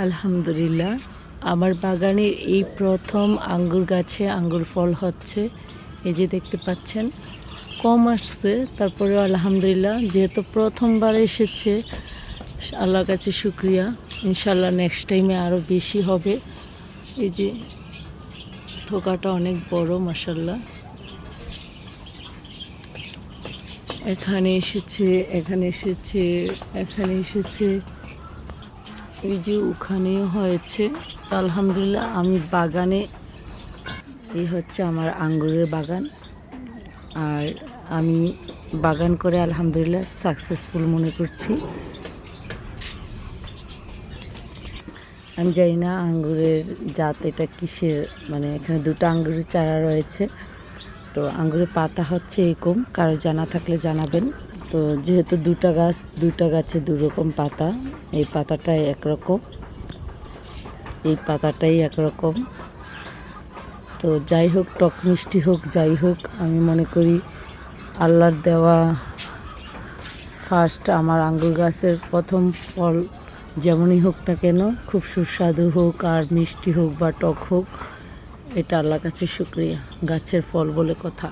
আলহামদুলিল্লাহ, আমার বাগানের এই প্রথম আঙ্গুর গাছে আঙ্গুর ফল হচ্ছে। এই যে দেখতে পাচ্ছেন, কম আসছে, তারপরেও আলহামদুলিল্লাহ, যেহেতু প্রথমবার এসেছে, আল্লাহর কাছে শুক্রিয়া। ইনশাল্লাহ নেক্সট টাইমে আরও বেশি হবে। এই যে থোকাটা অনেক বড়, মাশাল্লাহ। এখানে এসেছে, এখানে এসেছে, এখানে এসেছে, এই যে ওখানেও হয়েছে। আলহামদুলিল্লাহ, আমি বাগানে, এই হচ্ছে আমার আঙ্গুরের বাগান। আর আমি বাগান করে আলহামদুলিল্লাহ সাকসেসফুল মনে করছি। আমি জানি না আঙ্গুরের জাত এটা কিসের, মানে এখানে দুটো আঙ্গুরের চারা রয়েছে। তো আঙ্গুরের পাতা হচ্ছে এরকম, কারো জানা থাকলে জানাবেন। তো যেহেতু দুটা গাছে দুরকম পাতা, এই পাতাটাই একরকম, এই পাতাটাই একরকম। তো যাই হোক, টক মিষ্টি হোক, যাই হোক, আমি মনে করি আল্লাহর দেওয়া ফার্স্ট আমার আঙ্গুর গাছের প্রথম ফল, যেমনই হোক না কেন, খুব সুস্বাদু হোক আর মিষ্টি হোক বা টক হোক, এটা আল্লাহর কাছে শুকরিয়া। গাছের ফল বলে কথা।